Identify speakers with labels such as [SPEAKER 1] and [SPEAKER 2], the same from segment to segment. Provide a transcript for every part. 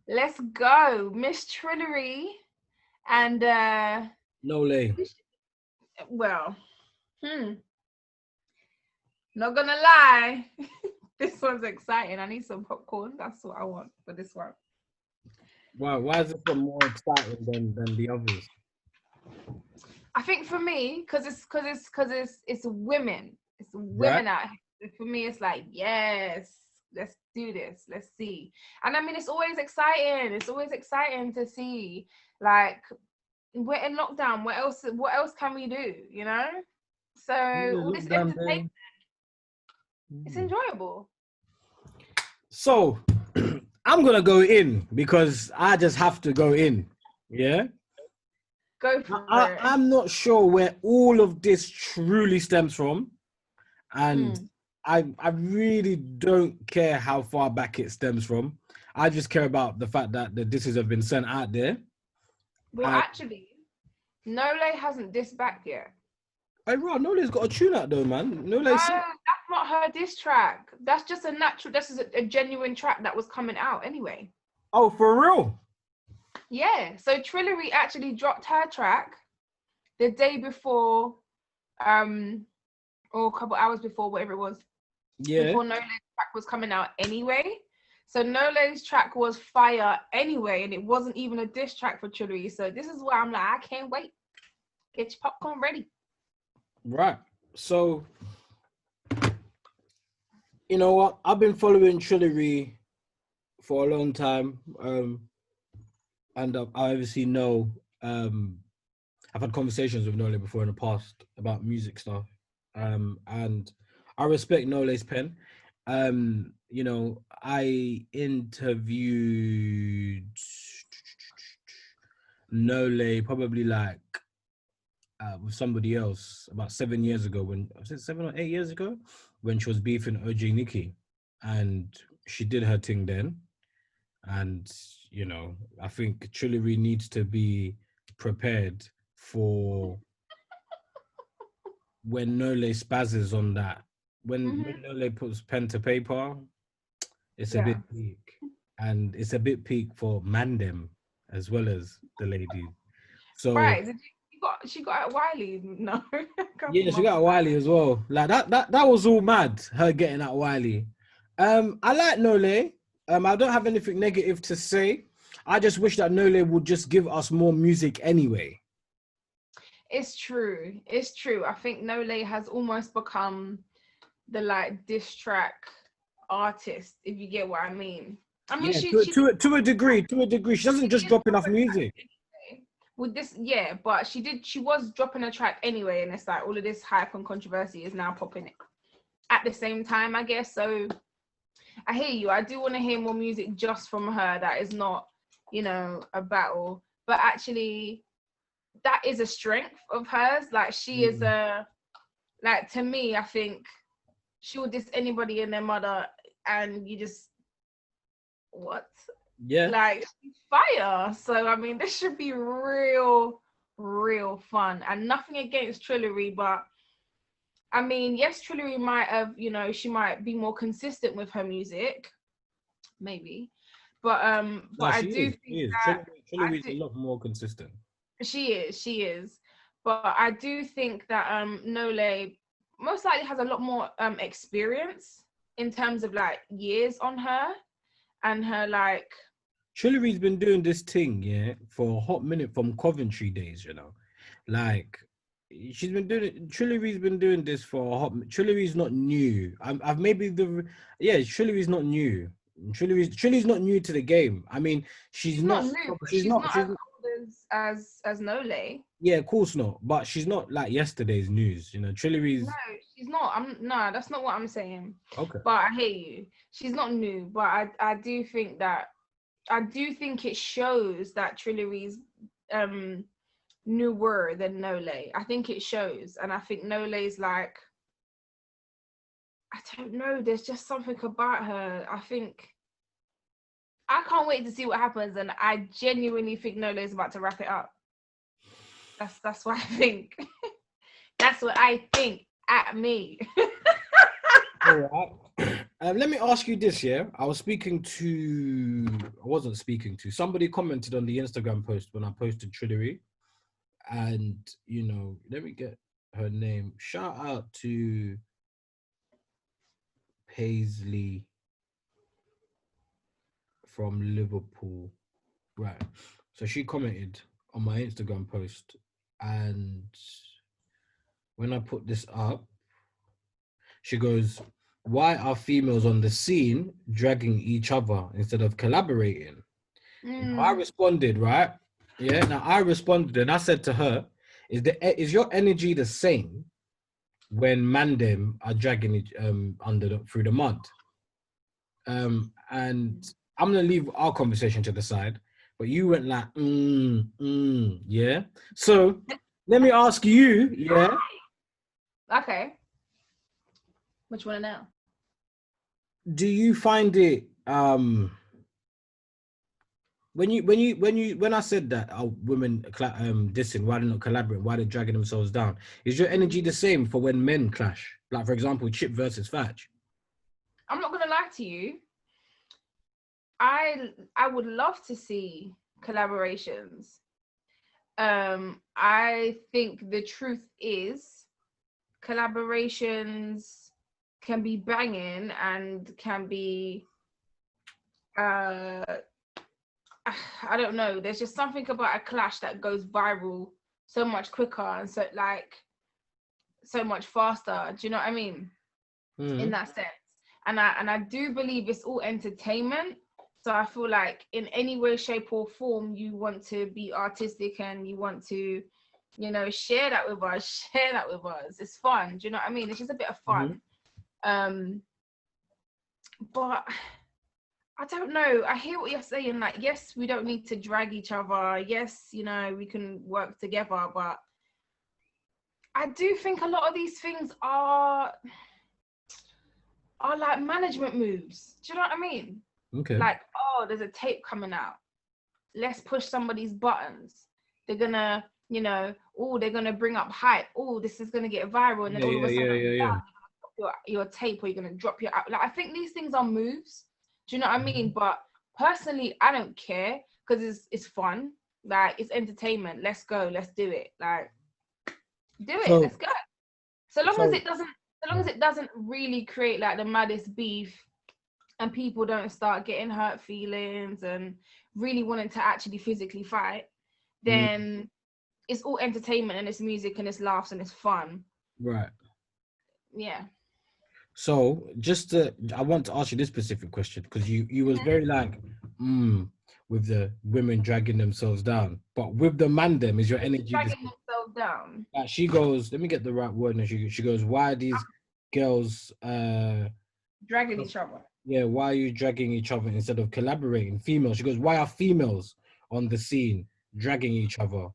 [SPEAKER 1] Let's go. Miss Trillary and
[SPEAKER 2] Nolay.
[SPEAKER 1] well, hmm, not gonna lie. This one's exciting. I need some popcorn. That's what I want for this one.
[SPEAKER 2] Why is this one more exciting than the others?
[SPEAKER 1] I think for me, because it's women. It's
[SPEAKER 2] Right?
[SPEAKER 1] women out here. For me, it's like, yes, let's do this. Let's see. And I mean, it's always exciting. It's always exciting to see, like, we're in lockdown. What else can we do? So
[SPEAKER 2] Yeah,
[SPEAKER 1] all this
[SPEAKER 2] lockdown
[SPEAKER 1] entertainment,
[SPEAKER 2] day.
[SPEAKER 1] it's
[SPEAKER 2] Mm.
[SPEAKER 1] enjoyable.
[SPEAKER 2] So I'm gonna go in because I just have to go in. Yeah.
[SPEAKER 1] Go for it.
[SPEAKER 2] I'm not sure where all of this truly stems from, and
[SPEAKER 1] Mm.
[SPEAKER 2] I really don't care how far back it stems from. I just care about the fact that the disses have been sent out there.
[SPEAKER 1] Well,
[SPEAKER 2] And
[SPEAKER 1] actually, Nolay hasn't dissed back yet.
[SPEAKER 2] hey, bro, Nolay's got a tune out though, man.
[SPEAKER 1] No,
[SPEAKER 2] Nolay's
[SPEAKER 1] that's not her diss track. That's just a natural. This is a genuine track that was coming out anyway.
[SPEAKER 2] oh, for real?
[SPEAKER 1] Yeah. So Trillary actually dropped her track the day before, or a couple hours before, whatever it was,
[SPEAKER 2] Yeah.
[SPEAKER 1] before Nolay's track was coming out anyway. So Nolay's track was fire anyway, and it wasn't even a diss track for Trillary. So this is why I'm like, I can't wait. Get your popcorn ready.
[SPEAKER 2] Right. So you know what? I've been following Trillary for a long time. And I obviously know I've had conversations with Nolay before in the past about music stuff. And I respect Nolay's pen. I interviewed Nolay probably like with somebody else about 7 years ago, when was it 7 or 8 years ago, when she was beefing OJ Nikki, and she did her thing then. And I think Trillery needs to be prepared for when Nole spazzes on that. When
[SPEAKER 1] Mm-hmm.
[SPEAKER 2] Nole puts pen to paper, it's a
[SPEAKER 1] Yeah.
[SPEAKER 2] bit peak, and it's a bit peak for Mandem as well as the ladies. So
[SPEAKER 1] Right. She got at Wiley, no, a couple
[SPEAKER 2] yeah, she got
[SPEAKER 1] months back.
[SPEAKER 2] Wiley as well. Like that was all mad. Her getting at Wiley. I like Nole. I don't have anything negative to say. I just wish that Nole would just give us more music anyway.
[SPEAKER 1] It's true. It's true. I think Nolay has almost become the like diss track artist, if you get what I mean. I mean,
[SPEAKER 2] Yeah,
[SPEAKER 1] she she did
[SPEAKER 2] to a degree, to a degree. She doesn't
[SPEAKER 1] she
[SPEAKER 2] just
[SPEAKER 1] did
[SPEAKER 2] drop
[SPEAKER 1] drop
[SPEAKER 2] enough
[SPEAKER 1] a track
[SPEAKER 2] music.
[SPEAKER 1] anyway. With this, yeah, but she was dropping a track anyway, and it's like all of this hype and controversy is now popping at the same time, I guess. So I hear you. I do want to hear more music just from her that is not, a battle, but actually that is a strength of hers. Like she is
[SPEAKER 2] Mm.
[SPEAKER 1] a like to me, I think she will diss anybody and their mother, and you just what
[SPEAKER 2] Yeah,
[SPEAKER 1] like fire. So I mean, this should be real, real fun. And nothing against Trillery, but I mean, yes, Trillery might have, she might be more consistent with her music, maybe. But
[SPEAKER 2] no,
[SPEAKER 1] I
[SPEAKER 2] she
[SPEAKER 1] do
[SPEAKER 2] is. She
[SPEAKER 1] think
[SPEAKER 2] is.
[SPEAKER 1] that I
[SPEAKER 2] Trillery is
[SPEAKER 1] do
[SPEAKER 2] a lot more consistent.
[SPEAKER 1] she is. But I do think that Nole most likely has a lot more experience in terms of like years on her and her like
[SPEAKER 2] Trillery's been doing this thing, yeah, for a hot minute from Coventry days. Like she's been doing it. Trillery's been doing this for a hot. Trillery's not new. I've maybe yeah. Trillery's not new. Trillery's not new to the game. I mean, she's
[SPEAKER 1] she's not
[SPEAKER 2] not.
[SPEAKER 1] new, but
[SPEAKER 2] She's
[SPEAKER 1] she's
[SPEAKER 2] not.
[SPEAKER 1] not
[SPEAKER 2] She's
[SPEAKER 1] as old as Nole.
[SPEAKER 2] Yeah, of course not. But she's not like yesterday's news.
[SPEAKER 1] No,
[SPEAKER 2] Trillery's
[SPEAKER 1] she's not. No, that's not what I'm saying.
[SPEAKER 2] okay.
[SPEAKER 1] But I hear you. She's not new, but I do think it shows that Trillery's newer than Nole. I think it shows, and I think Nole's like I don't know. There's just something about her. I think I can't wait to see what happens, and I genuinely think Nole's about to wrap it up. That's what I think. That's what I think. At me.
[SPEAKER 2] All right. Let me ask you this, yeah. I wasn't speaking to, somebody commented on the Instagram post when I posted Trillary. And, let me get her name. Shout out to Paisley from Liverpool. Right. So she commented on my Instagram post. And when I put this up, she goes, why are females on the scene dragging each other instead of collaborating? I responded, right? Yeah. Now I responded and I said to her, is your energy the same when mandem are dragging it through the mud? And I'm gonna leave our conversation to the side, but you went like, yeah. So let me ask you, yeah.
[SPEAKER 1] Okay. Which one now?
[SPEAKER 2] Do you find it when I said that women dissing, why they're not collaborating, why they're dragging themselves down, is your energy the same for when men clash? Like, for example, Chip versus Fetch.
[SPEAKER 1] I'm not gonna lie to you. I would love to see collaborations. I think the truth is collaborations can be banging and can be I don't know. There's just something about a clash that goes viral so much quicker and so much faster. Do you know what I mean? In that sense. And I do believe it's all entertainment. So I feel like in any way, shape, or form, you want to be artistic and you want to, share that with us. Share that with us. It's fun. Do you know what I mean? It's just a bit of fun. But I don't know. I hear what you're saying. Like, yes, we don't need to drag each other. Yes, we can work together. But I do think a lot of these things are like management moves. Do you know what I mean?
[SPEAKER 2] Okay.
[SPEAKER 1] Like, oh, there's a tape coming out. Let's push somebody's buttons. They're gonna, they're gonna bring up hype. Oh, this is gonna get viral, and then all of a sudden, you're gonna drop your tape, or you're gonna drop your app. Like, I think these things are moves. Do you know what I mean? But personally, I don't care because it's fun. Like, it's entertainment. Let's go. Let's do it. Like, do it. Let's go. So long as it doesn't really create like the maddest beef, and people don't start getting hurt feelings and really wanting to actually physically fight, then it's all entertainment and it's music and it's laughs and it's fun.
[SPEAKER 2] Right.
[SPEAKER 1] Yeah.
[SPEAKER 2] So I want to ask you this specific question because you was very like, with the women dragging themselves down, but with the man, them is your energy
[SPEAKER 1] dragging themselves down?
[SPEAKER 2] Like, she goes, let me get the right word. And she goes, why are these girls
[SPEAKER 1] dragging each other?
[SPEAKER 2] Yeah, why are you dragging each other instead of collaborating? Females. She goes, why are females on the scene dragging each other?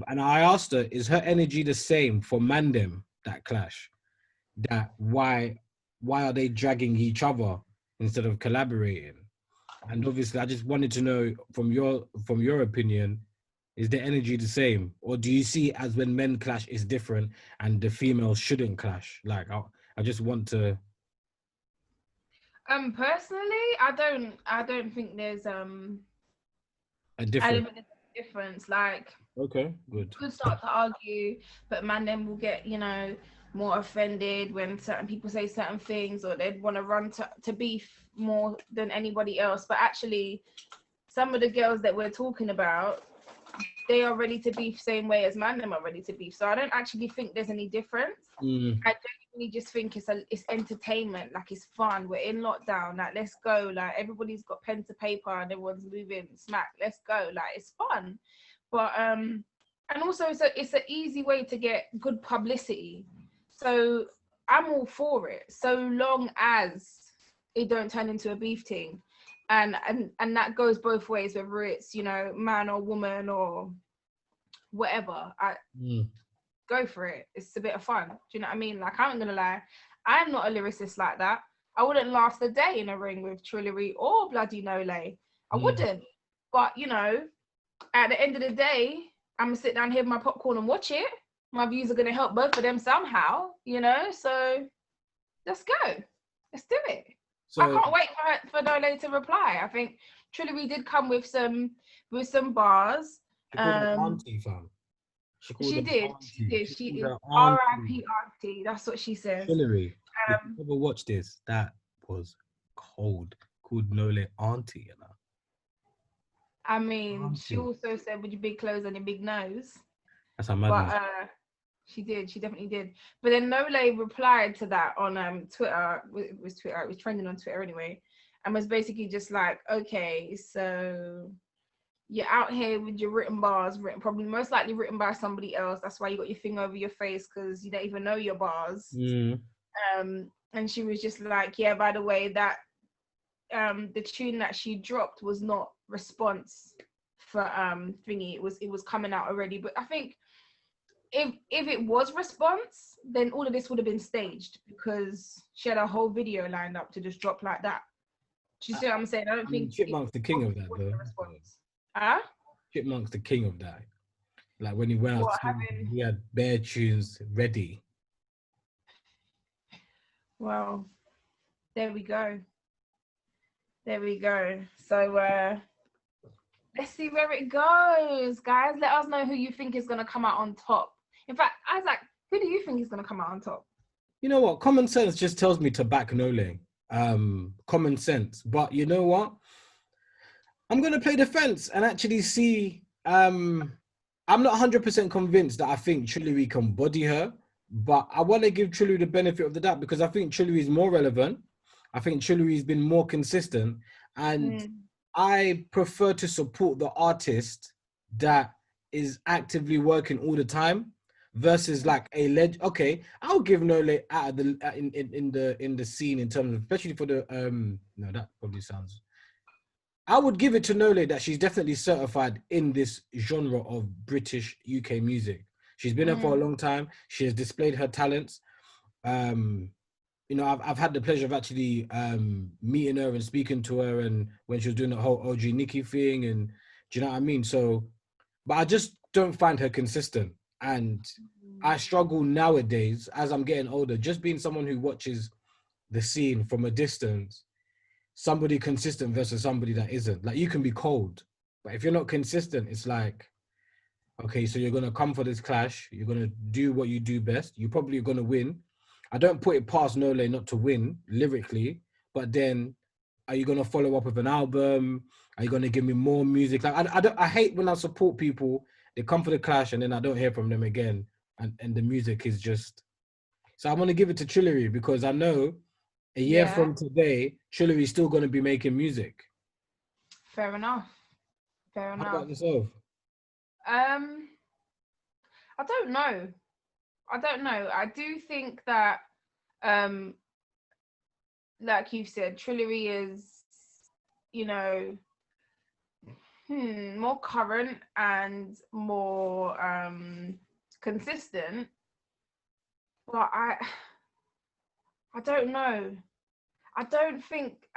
[SPEAKER 2] And I asked her, is her energy the same for mandem that clash? That why are they dragging each other instead of collaborating? And obviously, I just wanted to know from your opinion, is the energy the same, or do you see it as when men clash is different and the females shouldn't clash? Like, I just want to.
[SPEAKER 1] Personally, I don't think there's
[SPEAKER 2] a difference.
[SPEAKER 1] Like,
[SPEAKER 2] okay, good.
[SPEAKER 1] You could start to argue, but man, then will get more offended when certain people say certain things, or they'd want to run to beef more than anybody else. But actually, some of the girls that we're talking about, they are ready to beef same way as man them are ready to beef. So I don't actually think there's any difference. I genuinely just think it's entertainment. Like, it's fun. We're in lockdown. Like, let's go. Like, everybody's got pen to paper and everyone's moving smack. Let's go. Like, it's fun. But and also it's an easy way to get good publicity. So I'm all for it, so long as it don't turn into a beef thing. And that goes both ways, whether it's man or woman or whatever. Go for it. It's a bit of fun. Do you know what I mean? Like, I'm gonna lie, I'm not a lyricist like that. I wouldn't last a day in a ring with Trillary or bloody Nolay. I wouldn't. But at the end of the day, I'm gonna sit down here with my popcorn and watch it. My views are gonna help both of them somehow, so let's go. Let's do it.
[SPEAKER 2] So
[SPEAKER 1] I can't wait for Nolay to reply. I think Trillary did come with some bars.
[SPEAKER 2] she called her auntie, fam. She called
[SPEAKER 1] She
[SPEAKER 2] her
[SPEAKER 1] did.
[SPEAKER 2] auntie. She
[SPEAKER 1] She
[SPEAKER 2] called
[SPEAKER 1] did.
[SPEAKER 2] her
[SPEAKER 1] R.I.P.
[SPEAKER 2] auntie.
[SPEAKER 1] Auntie. That's what she says.
[SPEAKER 2] Trillary. If
[SPEAKER 1] Um,
[SPEAKER 2] you ever watch this, that was cold. Called Nolay auntie, you know.
[SPEAKER 1] I mean, she
[SPEAKER 2] Auntie.
[SPEAKER 1] also said, "With your big clothes and your big nose,"
[SPEAKER 2] That's a
[SPEAKER 1] but
[SPEAKER 2] madness.
[SPEAKER 1] she did. She definitely did. But then Nolay replied to that on Twitter. It was Twitter. It was trending on Twitter anyway, and was basically just like, "Okay, so you're out here with your written bars, probably most likely written by somebody else. That's why you got your thing over your face because you don't even know your bars."
[SPEAKER 2] Mm.
[SPEAKER 1] And she was just like, "Yeah, by the way, that the tune that she dropped was not response for thingy. It was coming out already. But I think if it was response, then all of this would have been staged because she had a whole video lined up to just drop like that. Do you see what I'm saying? I don't
[SPEAKER 2] I mean,
[SPEAKER 1] think it
[SPEAKER 2] Chipmunk's the king of that,
[SPEAKER 1] was
[SPEAKER 2] though.
[SPEAKER 1] a response. Huh?
[SPEAKER 2] Chipmunk's the king of that. Like when he went out,
[SPEAKER 1] What having?
[SPEAKER 2] he had bare tunes ready.
[SPEAKER 1] Well, there we go. There we go. So let's see where it goes, guys. Let us know who you think is gonna come out on top. In fact, Isaac, who do you think is gonna come out on top?
[SPEAKER 2] You know what? Common sense just tells me to back Nolay. Common sense. But you know what? I'm gonna play the fence and actually see. I'm not 100% convinced that I think Trillary can body her, but I want to give Trillary the benefit of the doubt because I think Trillary is more relevant. I think Trillary has been more consistent, and I prefer to support the artist that is actively working all the time versus like a leg. Okay, I'll give Nolay out of the in the scene in terms of especially for the no, that probably sounds. I would give it to Nolay that she's definitely certified in this genre of British UK music. She's been there for a long time. She has displayed her talents. Um, you know, I've had the pleasure of actually meeting her and speaking to her, and when she was doing the whole OG Nikki thing, and do you know what I mean? So, but I just don't find her consistent, and I struggle nowadays as I'm getting older, just being someone who watches the scene from a distance, somebody consistent versus somebody that isn't. Like you can be cold, but if you're not consistent, it's like, okay, so you're gonna come for this clash, you're gonna do what you do best, you're probably gonna win. I don't put it past Nolay not to win lyrically, but then are you gonna follow up with an album? Are you gonna give me more music? Like I hate when I support people, they come for the clash and then I don't hear from them again. And the music is just so I'm gonna give it to Trillary because I know a year
[SPEAKER 1] Yeah,
[SPEAKER 2] from today, Trillary is still gonna be making music.
[SPEAKER 1] fair enough. Fair
[SPEAKER 2] How
[SPEAKER 1] enough.
[SPEAKER 2] about yourself?
[SPEAKER 1] Um, I don't know. I don't know. I do think that, um, like you've said, Trillary is, you know, more current and more consistent. But I don't know. I don't think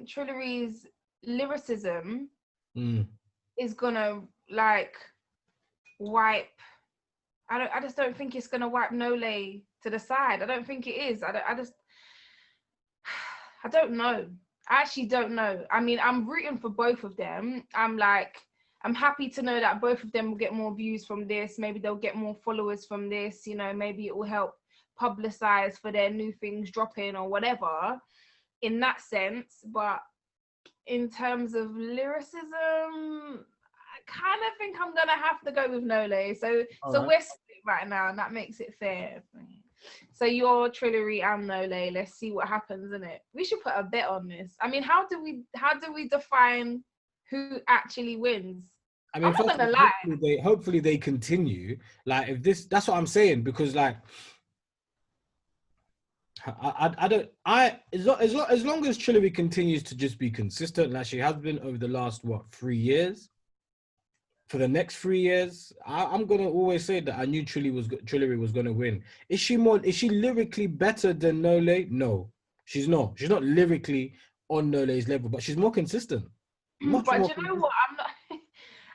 [SPEAKER 1] Trillary's lyricism
[SPEAKER 2] Mm.
[SPEAKER 1] is gonna like wipe. I just don't think it's gonna wipe Nolay to the side. I don't think it is. I don't know. I actually don't know. I mean, I'm rooting for both of them. I'm happy to know that both of them will get more views from this. Maybe they'll get more followers from this. You know, maybe it will help publicize for their new things dropping or whatever in that sense. But in terms of lyricism, I kind of think I'm gonna have to go with Nolay. So
[SPEAKER 2] All right.
[SPEAKER 1] we're split right now, and that makes it fair. So you're Trillary and Nolay. Let's see what happens, innit? We should put a bet on this. I mean, how do we define who actually wins?
[SPEAKER 2] I
[SPEAKER 1] I'm
[SPEAKER 2] mean,
[SPEAKER 1] not
[SPEAKER 2] first of
[SPEAKER 1] gonna
[SPEAKER 2] all,
[SPEAKER 1] lie.
[SPEAKER 2] hopefully they continue. Like if this, that's what I'm saying because like I don't as long as Trillary continues to just be consistent like she has been over the last 3 years. For the next 3 years, I'm gonna always say that I knew Trillary was gonna win. Is she lyrically better than Nolay? No, she's not. She's not lyrically on Nolay's level, but she's more consistent. Much
[SPEAKER 1] But
[SPEAKER 2] more
[SPEAKER 1] you know
[SPEAKER 2] consistent.
[SPEAKER 1] what? I'm not.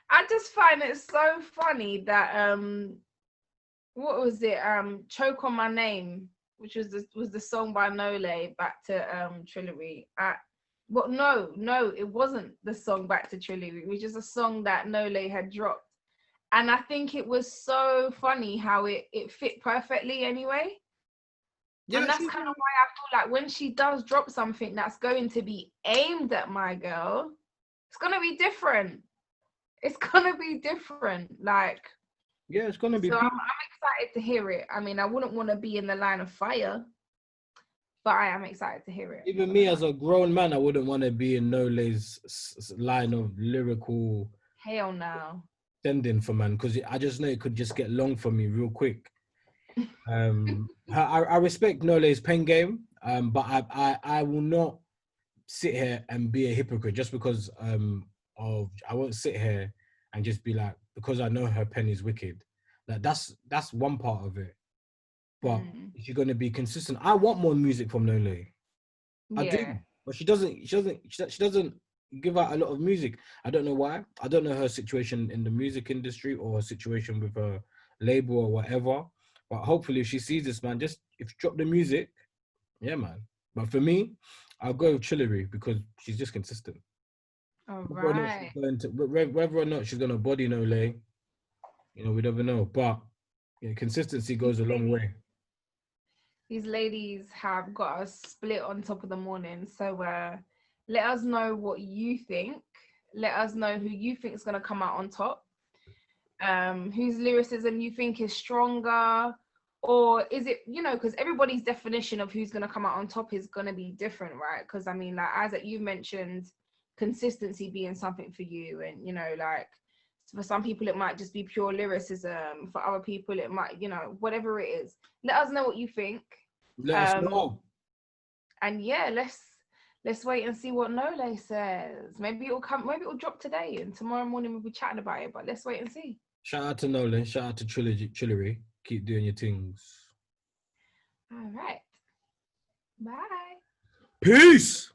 [SPEAKER 1] I just find it so funny that what was it? Choke on My Name which was the song by Nolay, Back to Trillary. No, it wasn't the song Back to Trillary. It was just a song that Nolay had dropped. And I think it was so funny how it fit perfectly anyway. Yeah, and that's kind of why I feel like when she does drop something that's going to be aimed at my girl, it's going to be different. It's going to be different. Like,
[SPEAKER 2] yeah, it's going to be.
[SPEAKER 1] So I'm excited to hear it. I mean, I wouldn't want to be in the line of fire, but I am excited to hear it.
[SPEAKER 2] Even me as a grown man, I wouldn't want to be in Nolay's line of lyrical.
[SPEAKER 1] Hell no.
[SPEAKER 2] Sending for man, because I just know it could just get long for me real quick. I respect Nolay's pen game, but I will not sit here and be a hypocrite just because I won't sit here and just be like, because I know her pen is wicked. Like that's one part of it. But if you're gonna be consistent, I want more music from Nolay. I do, but she doesn't give out a lot of music. I don't know why. I don't know her situation in the music industry or her situation with her label or whatever. But hopefully, if she sees this, man, just if you drop the music, yeah, man. But for me, I'll go with Trillary because she's just consistent.
[SPEAKER 1] All right.
[SPEAKER 2] Whether or not she's gonna body Nolay, you know, we never know. But yeah, consistency goes a long way.
[SPEAKER 1] These ladies have got us split on top of the morning. So let us know what you think. Let us know who you think is going to come out on top. Whose lyricism you think is stronger, or is it, you know, because everybody's definition of who's going to come out on top is going to be different, right? Because I mean, like as you mentioned, consistency being something for you, and you know, like for some people it might just be pure lyricism. For other people it might, you know, whatever it is. Let us know what you think.
[SPEAKER 2] Let us know.
[SPEAKER 1] And yeah, let's wait and see what Nolay says. Maybe it'll drop today, and tomorrow morning we'll be chatting about it. But let's wait and see. Shout out to
[SPEAKER 2] Nolay. Shout out to Trillary. Keep doing your things.
[SPEAKER 1] All right. Bye.
[SPEAKER 2] Peace.